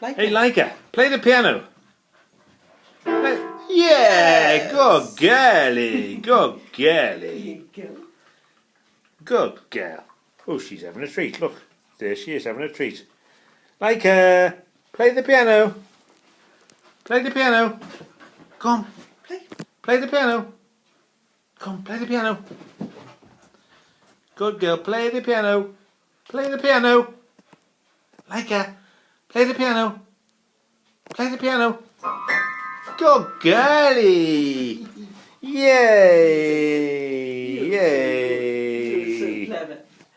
Like Hey, Leica, play the piano. Yeah, good girlie, good girlie, good girl. Oh, she's having a treat. Look, there she is having a treat. Leica, play the piano. Play the piano. Come, play the piano. Come, play the piano. Good girl, play the piano. Play the piano. Leica, play the piano. Play the piano. Good girlie. Yay, yay.